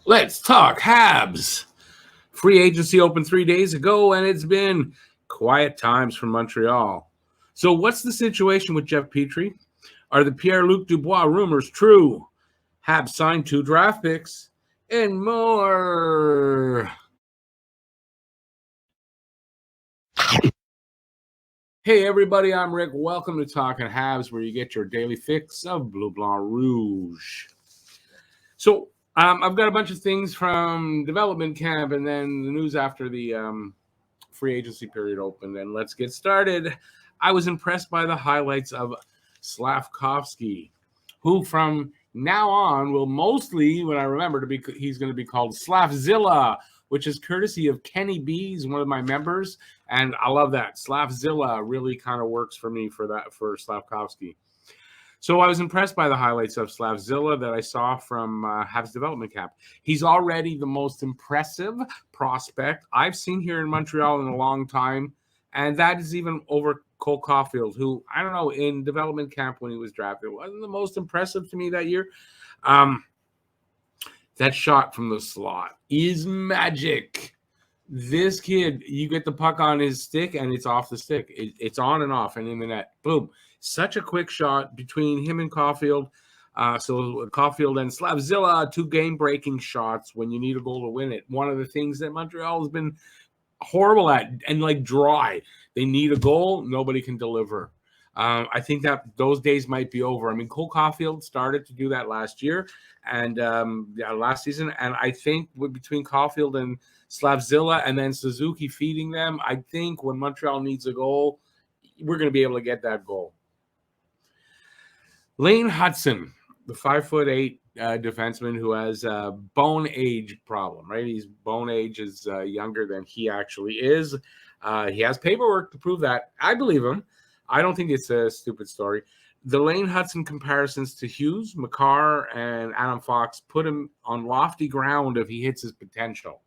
Let's talk Habs. Free agency opened 3 days ago, and it's been quiet times for Montreal. So what's the situation with Jeff Petry? Are the Pierre-Luc Dubois rumors true? Habs signed 2 draft picks and more. Hey everybody, I'm Rick. Welcome to Talking Habs, where you get your daily fix of Bleu Blanc Rouge. So I've got a bunch of things from development camp and then the news after the free agency period opened. And let's get started. I was impressed by the highlights of Lavkovsky, who from now on will mostly, when I remember, he's going to be called SlafZilla, which is courtesy of Kenny B. He's one of my members, and I love that. SlafZilla really kind of works for me for Lavkovsky. So I was impressed by the highlights of SlafZilla that I saw from Habs development camp. He's already the most impressive prospect I've seen here in Montreal in a long time, and that is even over Cole Caulfield, who, I don't know, in development camp when he was drafted, wasn't the most impressive to me that year. That shot from the slot is magic. This kid, you get the puck on his stick, and it's off the stick. It's on and off and in the net. Boom. Such a quick shot between him and Caulfield. So Caulfield and SlafZilla, 2 game-breaking shots when you need a goal to win it. One of the things that Montreal has been horrible at and like dry. They need a goal. Nobody can deliver. I think that those days might be over. I mean, Cole Caulfield started to do that last year and last season. And I think between Caulfield and SlafZilla and then Suzuki feeding them, I think when Montreal needs a goal, we're going to be able to get that goal. Lane Hudson, the 5'8" defenseman who has a bone age problem, right? His bone age is younger than he actually is. He has paperwork to prove that. I believe him. I don't think it's a stupid story. The Lane Hudson comparisons to Hughes, McCarr, and Adam Fox put him on lofty ground if he hits his potential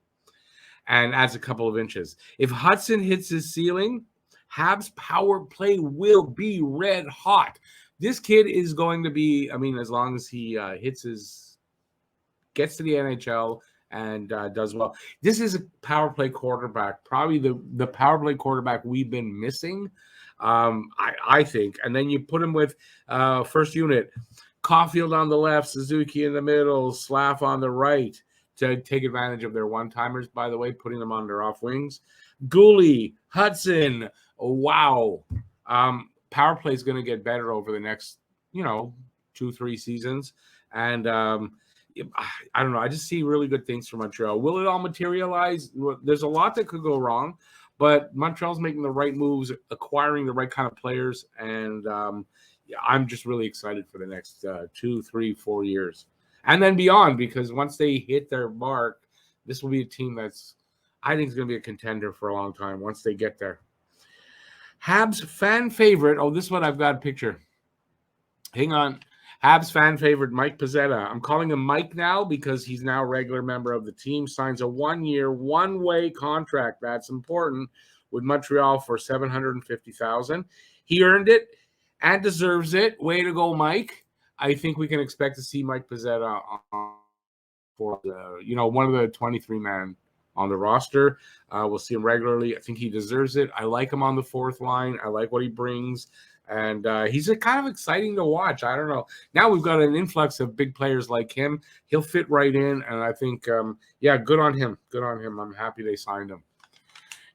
and adds a couple of inches. If Hudson hits his ceiling, Habs power play will be red hot. This kid is going to be, I mean, as long as he gets to the NHL and does well. This is a power play quarterback, probably the power play quarterback we've been missing, I think. And then you put him with first unit, Caulfield on the left, Suzuki in the middle, Slaf on the right to take advantage of their one-timers, by the way, putting them on their off wings. Gooley, Hudson, wow. Power play is going to get better over the next, 2-3 seasons. And I don't know. I just see really good things for Montreal. Will it all materialize? There's a lot that could go wrong, but Montreal's making the right moves, acquiring the right kind of players. And I'm just really excited for the next 2, 3, 4 years. And then beyond, because once they hit their mark, this will be a team that's, I think, is going to be a contender for a long time once they get there. Habs fan favorite. Oh, this one I've got a picture. Hang on. Habs fan favorite, Mike Pizzetta. I'm calling him Mike now because he's now a regular member of the team. Signs a 1-year, one-way contract. That's important with Montreal for $750,000. He earned it and deserves it. Way to go, Mike. I think we can expect to see Mike Pizzetta for one of the 23-man on the roster. We'll see him regularly. I think he deserves it. I like him on the 4th line. I like what he brings. And he's kind of exciting to watch. I don't know. Now we've got an influx of big players like him. He'll fit right in. And I think, good on him. Good on him. I'm happy they signed him.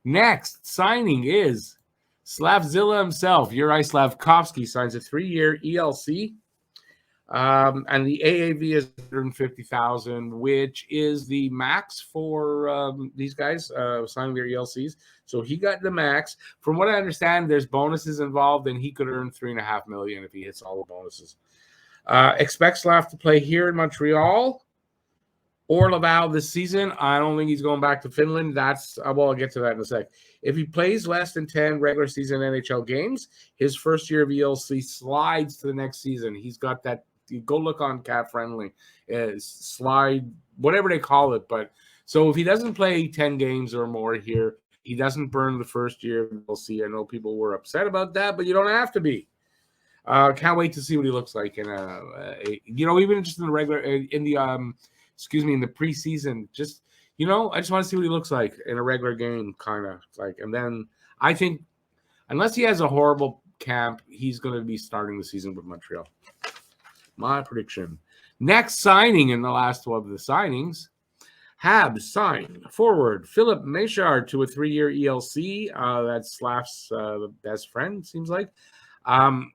Next signing is SlafZilla himself. Eurys Lavkovsky signs a 3-year ELC. And the AAV is $150,000, which is the max for these guys signing their ELCs. So he got the max. From what I understand, there's bonuses involved, and he could earn $3.5 million if he hits all the bonuses. Expect Slav to play here in Montreal or Laval this season. I don't think he's going back to Finland. I'll get to that in a sec. If he plays less than 10 regular season NHL games, his first year of ELC slides to the next season. He's got that. You go look on Cat Friendly, slide, whatever they call it. But so if he doesn't play 10 games or more here, he doesn't burn the first year. We'll see. I know people were upset about that, but you don't have to be. Can't wait to see what he looks like in even just in the regular in the in the preseason. Just, I just want to see what he looks like in a regular game, kind of like. And then I think, unless he has a horrible camp, he's going to be starting the season with Montreal. My prediction. Next signing in the last of the signings, Habs signed forward Philip Méchard to a 3-year ELC. That's Slaf's best friend, seems like.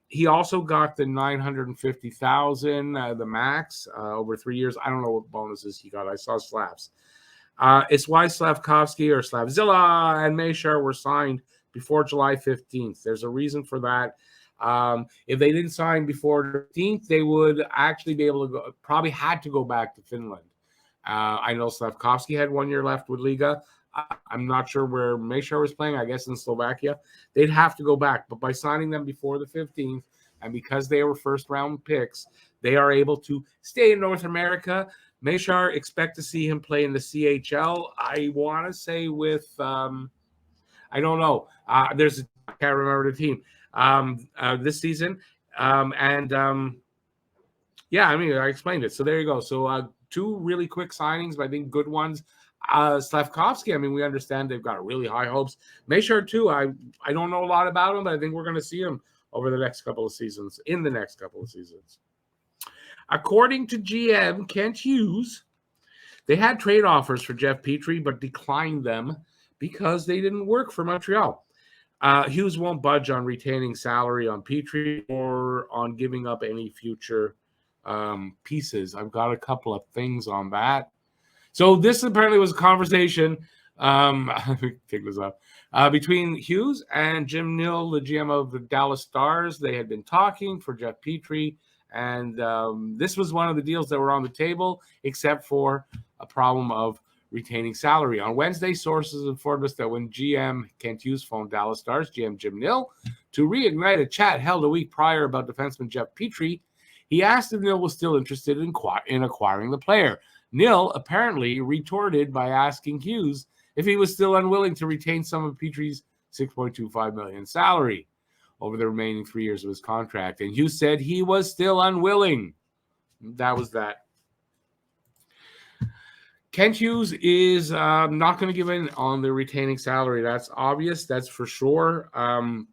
He also got the $950,000, the max, over 3 years. I don't know what bonuses he got. I saw Slaf's. It's why Lavkovsky or SlafZilla and Méchard were signed before July 15th. There's a reason for that. If they didn't sign before the 15th, they would actually be able to go, probably had to go back to Finland. I know Lavkovsky had 1 year left with Liga. I'm not sure where Méchard was playing, I guess in Slovakia. They'd have to go back. But by signing them before the 15th, and because they were first-round picks, they are able to stay in North America. Méchard, expect to see him play in the CHL. I want to say with, I don't know. I can't remember the team this season. Yeah, I mean, I explained it. So there you go. So 2 really quick signings, but I think good ones. Lavkovsky, I mean, we understand they've got really high hopes. Méchard too. I don't know a lot about him, but I think we're going to see him over the next couple of seasons. According to GM Kent Hughes, they had trade offers for Jeff Petry, but declined them because they didn't work for Montreal. Hughes won't budge on retaining salary on Petry or on giving up any future pieces. I've got a couple of things on that. So this apparently was a conversation. Take this up between Hughes and Jim Nill, the GM of the Dallas Stars. They had been talking for Jeff Petry, and this was one of the deals that were on the table, except for a problem of retaining salary. On Wednesday, sources informed us that when GM Kent Hughes phoned Dallas Stars GM Jim Nill to reignite a chat held a week prior about defenseman Jeff Petry, he asked if Nill was still interested in acquiring the player. Nill apparently retorted by asking Hughes if he was still unwilling to retain some of Petry's $6.25 million salary over the remaining 3 years of his contract. And Hughes said he was still unwilling. That was that. Kent Hughes is not going to give in on the retaining salary. That's obvious. That's for sure. I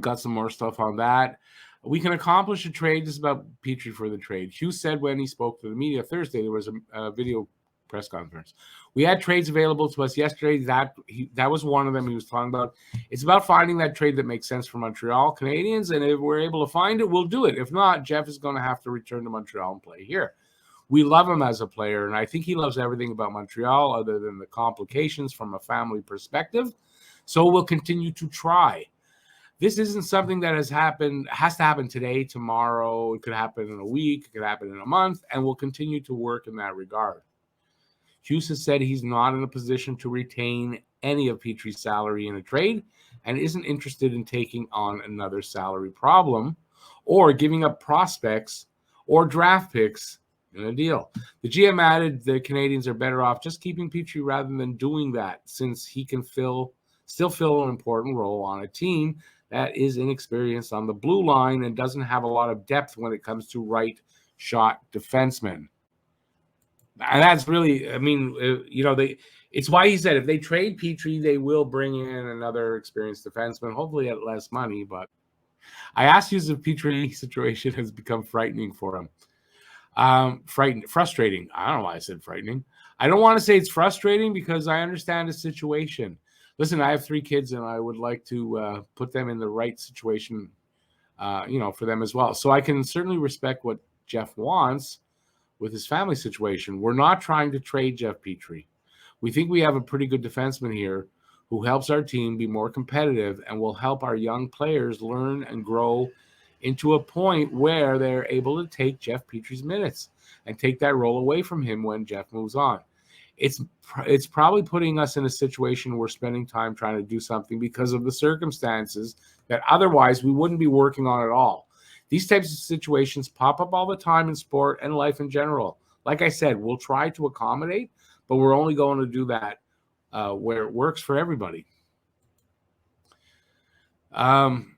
got some more stuff on that. We can accomplish a trade. This is about Petry for the trade. Hughes said when he spoke to the media Thursday, there was a video press conference. We had trades available to us yesterday. That was one of them he was talking about. It's about finding that trade that makes sense for Montreal Canadiens, and if we're able to find it, we'll do it. If not, Jeff is going to have to return to Montreal and play here. We love him as a player, and I think he loves everything about Montreal other than the complications from a family perspective. So we'll continue to try. This isn't something that has to happen today, tomorrow. It could happen in a week. It could happen in a month, and we'll continue to work in that regard. Hughes has said he's not in a position to retain any of Petry's salary in a trade and isn't interested in taking on another salary problem or giving up prospects or draft picks in a deal. The GM added the Canadiens are better off just keeping Petry rather than doing that, since he can still fill an important role on a team that is inexperienced on the blue line and doesn't have a lot of depth when it comes to right shot defensemen. And that's really, I mean, it's why he said if they trade Petry, they will bring in another experienced defenseman, hopefully at less money. But I asked you if Petry's situation has become frightening for him. Frustrating. I don't know why I said frightening. I don't want to say it's frustrating because I understand the situation. Listen, I have 3 kids and I would like to put them in the right situation, for them as well. So I can certainly respect what Jeff wants with his family situation. We're not trying to trade Jeff Petry. We think we have a pretty good defenseman here who helps our team be more competitive and will help our young players learn and grow into a point where they're able to take Jeff Petry's minutes and take that role away from him when Jeff moves on. It's probably putting us in a situation where we're spending time trying to do something because of the circumstances that otherwise we wouldn't be working on at all. These types of situations pop up all the time in sport and life in general. Like I said, we'll try to accommodate, but we're only going to do that where it works for everybody. I'm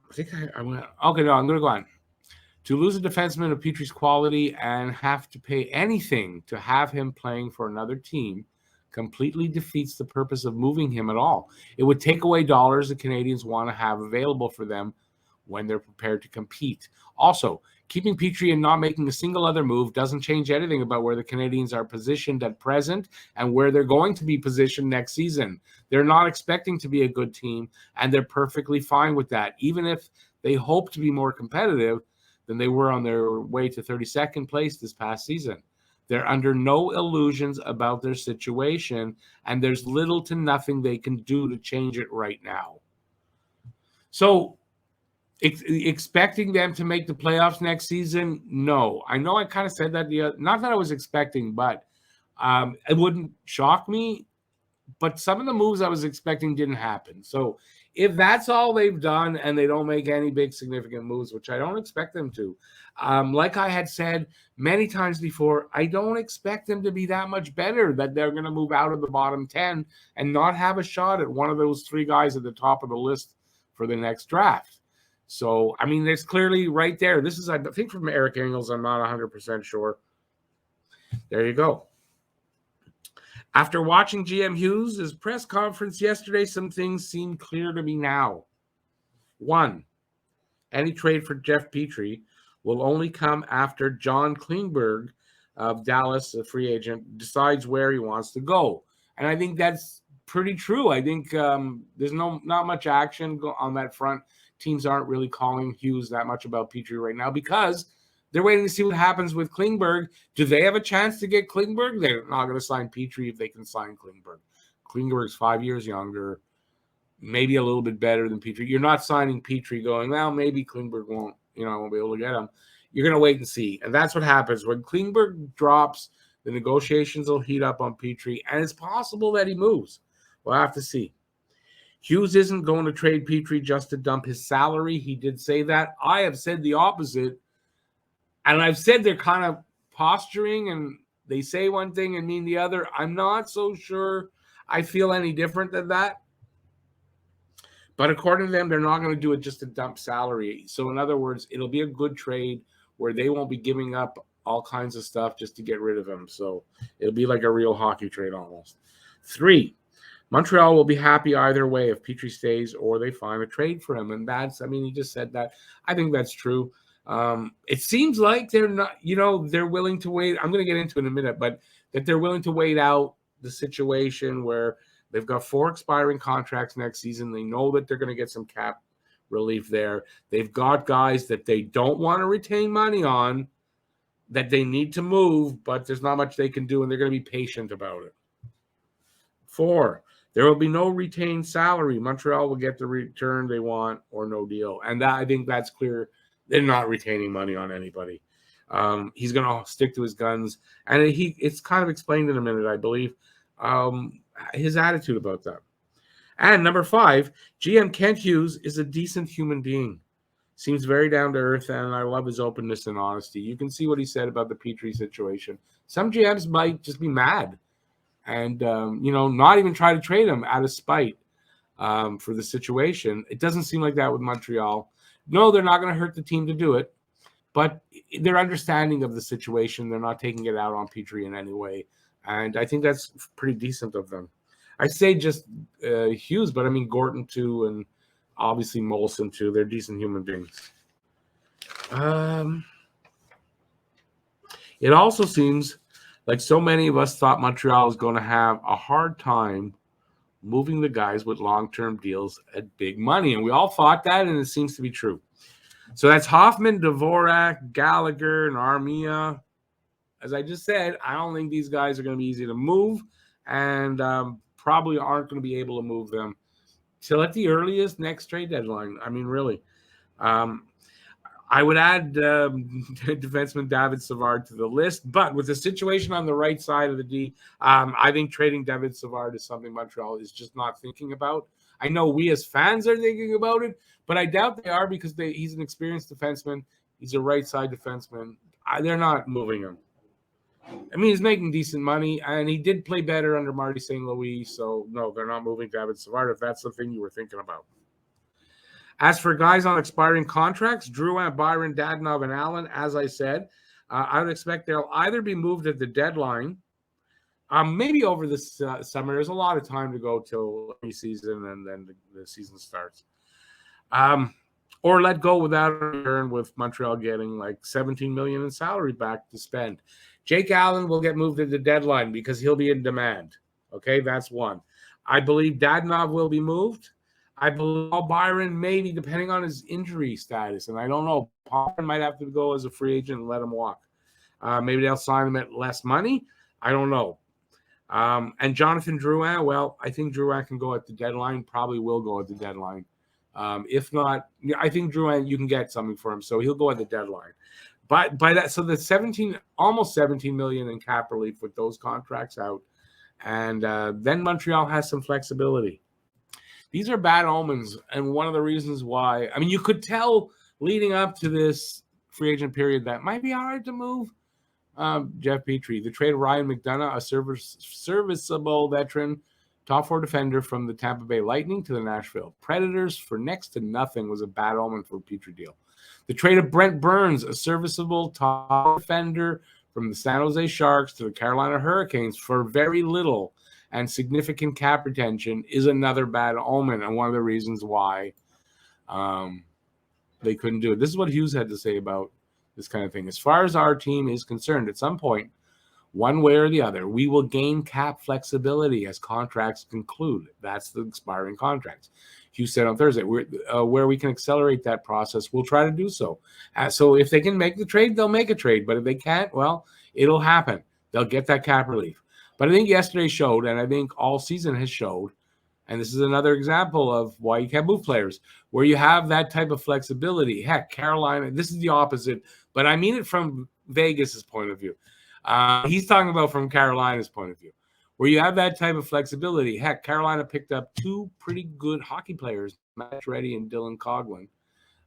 going to go on. To lose a defenseman of Petry's quality and have to pay anything to have him playing for another team completely defeats the purpose of moving him at all. It would take away dollars the Canadians want to have available for them when they're prepared to compete. Also, keeping Petry and not making a single other move doesn't change anything about where the Canadians are positioned at present and where they're going to be positioned next season. They're not expecting to be a good team, and they're perfectly fine with that, even if they hope to be more competitive than they were on their way to 32nd place this past season. They're under no illusions about their situation, and there's little to nothing they can do to change it right now. So, expecting them to make the playoffs next season, no. I know I kind of said that, not that I was expecting, but it wouldn't shock me. But some of the moves I was expecting didn't happen. So if that's all they've done and they don't make any big significant moves, which I don't expect them to, like I had said many times before, I don't expect them to be that much better, that they're going to move out of the bottom 10 and not have a shot at one of those three guys at the top of the list for the next draft. So, I mean, there's clearly right there. This is, I think, from Eric Engels. I'm not 100% sure. There you go. After watching GM Hughes' press conference yesterday, some things seem clear to me now. One, any trade for Jeff Petry will only come after John Klingberg of Dallas, a free agent, decides where he wants to go. And I think that's pretty true. I think there's not much action on that front. Teams aren't really calling Hughes that much about Petry right now because they're waiting to see what happens with Klingberg. Do they have a chance to get Klingberg? They're not going to sign Petry if they can sign Klingberg. Klingberg's 5 years younger, maybe a little bit better than Petry. You're not signing Petry going, well, maybe Klingberg won't be able to get him. You're going to wait and see. And that's what happens. When Klingberg drops, the negotiations will heat up on Petry, and it's possible that he moves. We'll have to see. Hughes isn't going to trade Petry just to dump his salary. He did say that. I have said the opposite. And I've said they're kind of posturing and they say one thing and mean the other. I'm not so sure I feel any different than that. But according to them, they're not going to do it just to dump salary. So in other words, it'll be a good trade where they won't be giving up all kinds of stuff just to get rid of him. So it'll be like a real hockey trade almost. 3, Montreal will be happy either way if Petry stays or they find a trade for him. And that's, I mean, he just said that. I think that's true. It seems like they're not, they're willing to wait. I'm going to get into it in a minute, but that they're willing to wait out the situation where they've got 4 expiring contracts next season. They know that they're going to get some cap relief there. They've got guys that they don't want to retain money on that they need to move, but there's not much they can do, and they're going to be patient about it. 4, there will be no retained salary. Montreal will get the return they want or no deal. And that, I think that's clear. They're not retaining money on anybody. He's going to stick to his guns. And it's kind of explained in a minute, I believe, his attitude about that. And number 5, GM Kent Hughes is a decent human being. Seems very down to earth, and I love his openness and honesty. You can see what he said about the Petry situation. Some GMs might just be mad and, not even try to trade him out of spite for the situation. It doesn't seem like that with Montreal. No, they're not going to hurt the team to do it, but they're understanding of the situation. They're not taking it out on Petry in any way, and I think that's pretty decent of them. I say just Hughes, but I mean Gorton too, and obviously Molson too. They're decent human beings. It also seems like so many of us thought Montreal was going to have a hard time moving the guys with long-term deals at big money. And we all thought that, and it seems to be true. So that's Hoffman, Dvorak, Gallagher, and Armia. As I just said, I don't think these guys are going to be easy to move, and probably aren't going to be able to move them till at the earliest next trade deadline. I mean, really. I would add defenseman David Savard to the list, but with the situation on the right side of the D, I think trading David Savard is something Montreal is just not thinking about. I know we as fans are thinking about it, but I doubt they are because he's an experienced defenseman. He's a right side defenseman. They're not moving him. I mean, he's making decent money, and he did play better under Marty St. Louis, so no, they're not moving David Savard if that's the thing you were thinking about. As for guys on expiring contracts, Drouin, Byron, Dadonov, and Allen, as I said, I would expect they'll either be moved at the deadline, maybe over this summer. There's a lot of time to go till preseason and then the season starts. Or let go without a return, with Montreal getting like $17 million in salary back to spend. Jake Allen will get moved at the deadline because he'll be in demand. Okay, that's one. I believe Dadonov will be moved. I believe Byron, maybe, depending on his injury status. And I don't know. Byron might have to go as a free agent and let him walk. Maybe they'll sign him at less money. I don't know. And Jonathan Drouin, well, I think Drouin can go at the deadline, probably will go at the deadline. If not, I think Drouin, you can get something for him. So he'll go at the deadline. But by that, so the almost $17 million in cap relief with those contracts out. And then Montreal has some flexibility. These are bad omens, and one of the reasons why, I mean, you could tell leading up to this free agent period that might be hard to move Jeff Petry. The trade of Ryan McDonough, a serviceable veteran, top 4 defender from the Tampa Bay Lightning to the Nashville Predators for next to nothing, was a bad omen for Petry deal. The trade of Brent Burns, a serviceable top defender from the San Jose Sharks to the Carolina Hurricanes for very little and significant cap retention, is another bad omen, and one of the reasons why they couldn't do it. This is what Hughes had to say about this kind of thing. As far as our team is concerned, at some point, one way or the other, we will gain cap flexibility as contracts conclude. That's the expiring contracts. Hughes said on Thursday, where we can accelerate that process, we'll try to do so. So if they can make the trade, they'll make a trade. But if they can't, well, it'll happen. They'll get that cap relief. But I think yesterday showed, and I think all season has showed, and this is another example of why you can't move players, where you have that type of flexibility. Heck, Carolina, this is the opposite, but I mean it from Vegas's point of view. He's talking about from Carolina's point of view, where you have that type of flexibility. Heck, Carolina picked up 2 pretty good hockey players, Matt Reddy and Dylan Coghlan.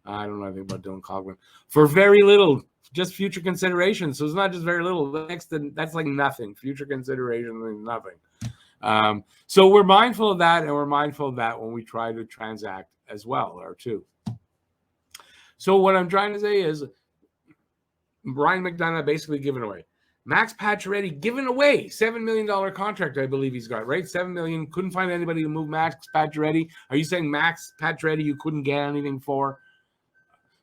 I don't know anything about Dylan Coghlan. For very little, just future consideration. So it's not just very little. That's like nothing. Future consideration is nothing. So we're mindful of that, and we're mindful of that when we try to transact as well, or too. So what I'm trying to say is Ryan McDonough basically given away. Max Pacioretty given away, $7 million contract, I believe he's got, right? $7 million. Couldn't find anybody to move Max Pacioretty. Are you saying Max Pacioretty you couldn't get anything for?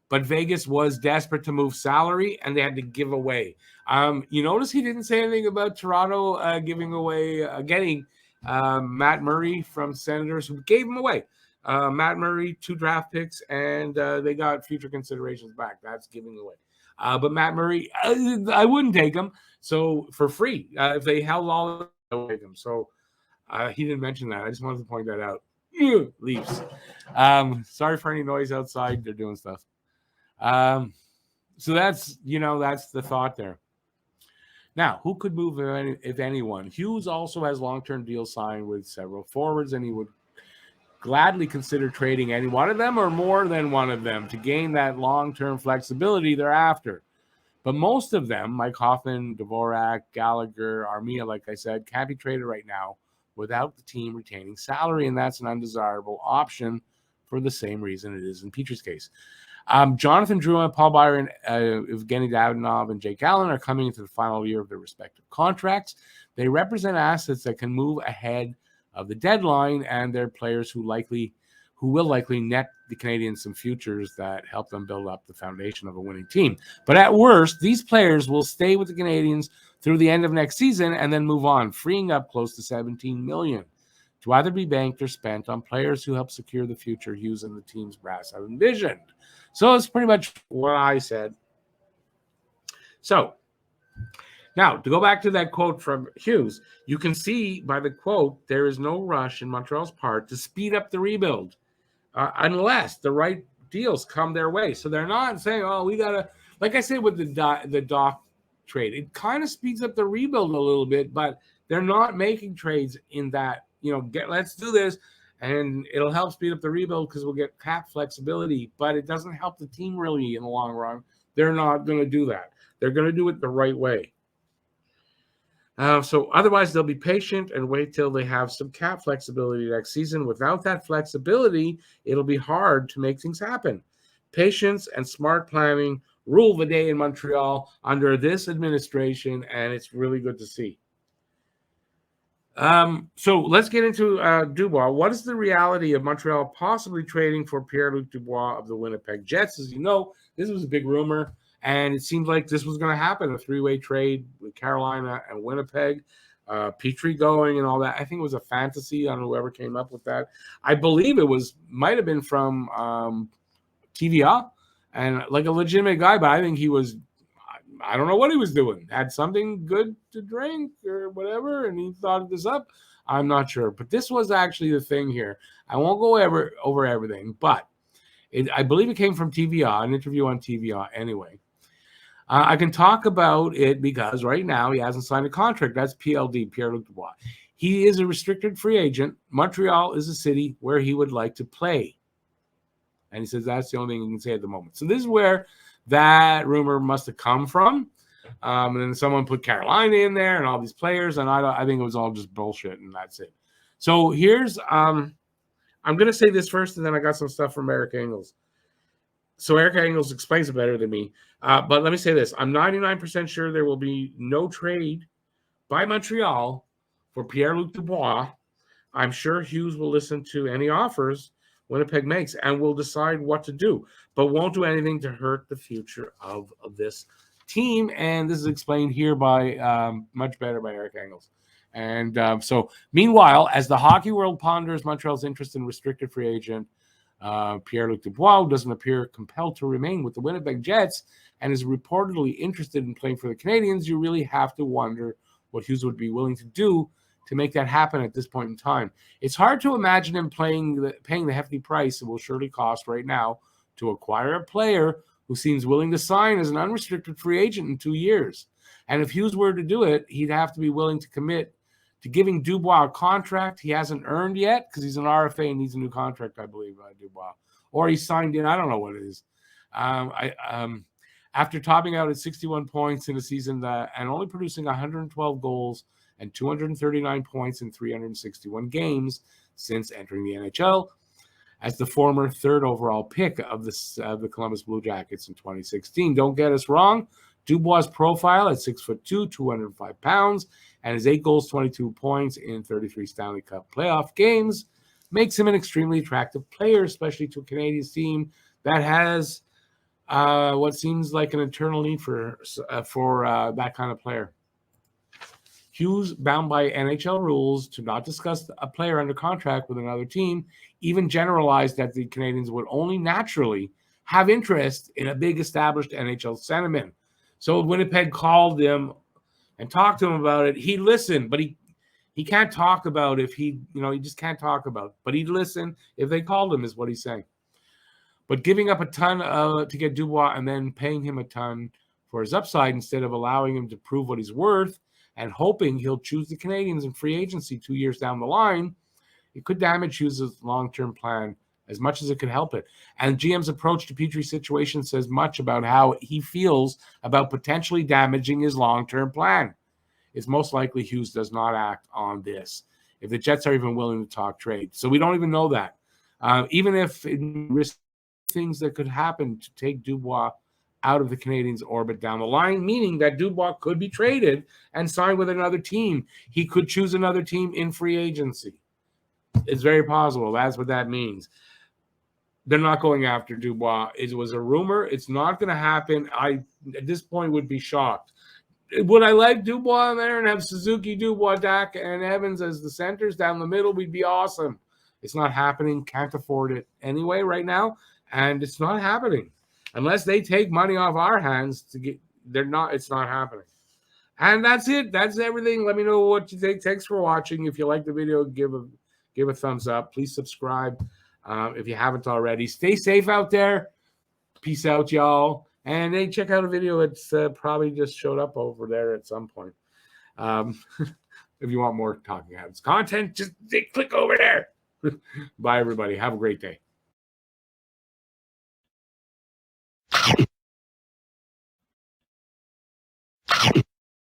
But Vegas was desperate to move salary, and they had to give away. You notice he didn't say anything about Toronto getting Matt Murray from Senators, who gave him away. Matt Murray, 2 draft picks, and they got future considerations back. That's giving away. But Matt Murray, I wouldn't take him. So for free, if they held all, I would take him. So he didn't mention that. I just wanted to point that out. Leafs. Sorry for any noise outside. They're doing stuff. So that's the thought there. Now, who could move if anyone? Hughes also has long-term deals signed with several forwards, and he would gladly consider trading any one of them or more than one of them to gain that long-term flexibility thereafter. But most of them, Mike Hoffman, Dvorak, Gallagher, Armia, like I said, can't be traded right now without the team retaining salary, and that's an undesirable option for the same reason it is in Petry's case. Jonathan Drouin, Paul Byron, Evgeny Dadonov, and Jake Allen are coming into the final year of their respective contracts. They represent assets that can move ahead of the deadline, and they're players who will likely net the Canadiens some futures that help them build up the foundation of a winning team. But at worst, these players will stay with the Canadiens through the end of next season and then move on, freeing up close to $17 million to either be banked or spent on players who help secure the future Hughes and the team's brass have envisioned. So it's pretty much what I said. So now, to go back to that quote from Hughes, you can see by the quote, there is no rush in Montreal's part to speed up the rebuild unless the right deals come their way. So they're not saying, oh, we got to, like I said with the Doc trade, it kind of speeds up the rebuild a little bit, but they're not making trades in that, let's do this, and it'll help speed up the rebuild because we'll get cap flexibility, but it doesn't help the team really in the long run. They're not going to do that. They're going to do it the right way. So otherwise, they'll be patient and wait till they have some cap flexibility next season. Without that flexibility, it'll be hard to make things happen. Patience and smart planning rule the day in Montreal under this administration, and it's really good to see. So let's get into Dubois. What is the reality of Montreal possibly trading for Pierre-Luc Dubois of the Winnipeg Jets? As you know, this was a big rumor, and it seemed like this was going to happen, a three-way trade with Carolina and Winnipeg, Petry going and all that. I think it was a fantasy on whoever came up with that. I believe it might have been from TVA, and like a legitimate guy, but I think he was, I don't know what he was doing. Had something good to drink or whatever, and he thought this up. I'm not sure. But this was actually the thing here. I won't go over everything, but I believe it came from TVA, an interview on TVA anyway. I can talk about it because right now he hasn't signed a contract. That's PLD, Pierre-Luc Dubois. He is a restricted free agent. Montreal is a city where he would like to play. And he says that's the only thing he can say at the moment. So this is where that rumor must have come from. And then someone put Carolina in there and all these players. And I think it was all just bullshit, and that's it. So here's I'm going to say this first, and then I got some stuff from Eric Engels. So Eric Engels explains it better than me. But let me say this. I'm 99% sure there will be no trade by Montreal for Pierre-Luc Dubois. I'm sure Hughes will listen to any offers Winnipeg makes and will decide what to do, but won't do anything to hurt the future of this team. And this is explained here by much better by Eric Engels. And so meanwhile, as the hockey world ponders Montreal's interest in restricted free agent Pierre-Luc Dubois, doesn't appear compelled to remain with the Winnipeg Jets and is reportedly interested in playing for the Canadiens, you really have to wonder what Hughes would be willing to do to make that happen at this point in time. It's hard to imagine him paying the hefty price it will surely cost right now to acquire a player who seems willing to sign as an unrestricted free agent in 2 years. And if Hughes were to do it, he'd have to be willing to commit to giving Dubois a contract he hasn't earned yet because he's an RFA and needs a new contract, I believe, Dubois. Or he signed in, I don't know what it is. After topping out at 61 points in a season and only producing 112 goals and 239 points in 361 games since entering the NHL, as the former third overall pick of the Columbus Blue Jackets in 2016. Don't get us wrong. Dubois' profile at 6'2", 205 pounds, and his 8 goals, 22 points in 33 Stanley Cup playoff games makes him an extremely attractive player, especially to a Canadian team that has what seems like an eternal need for that kind of player. Hughes, bound by NHL rules to not discuss a player under contract with another team, even generalized that the Canadiens would only naturally have interest in a big established NHL centerman. So Winnipeg called him and talked to him about it. He listened, but he can't talk about if he just can't talk about it. But he'd listen if they called him, is what he's saying. But giving up a ton to get Dubois and then paying him a ton for his upside instead of allowing him to prove what he's worth and hoping he'll choose the Canadiens in free agency 2 years down the line, it could damage Hughes' long-term plan as much as it could help it. And GM's approach to Petry's situation says much about how he feels about potentially damaging his long-term plan. It's most likely Hughes does not act on this if the Jets are even willing to talk trade. So we don't even know that. Even if it risks things that could happen to take Dubois out of the Canadiens' orbit down the line, meaning that Dubois could be traded and sign with another team. He could choose another team in free agency. It's very possible. That's what that means. They're not going after Dubois. It was a rumor. It's not going to happen. I, at this point, would be shocked. Would I like Dubois there and have Suzuki, Dubois, Dak, and Evans as the centers down the middle? We'd be awesome. It's not happening. Can't afford it anyway right now, and it's not happening unless they take money off our hands to get. It's not happening. And that's it. That's everything. Let me know what you think. Thanks for watching. If you like the video, give a thumbs up. Please subscribe if you haven't already. Stay safe out there. Peace out, y'all. And hey, check out a video. It's probably just showed up over there at some point. If you want more Talking Habs content, just click over there. Bye, everybody. Have a great day.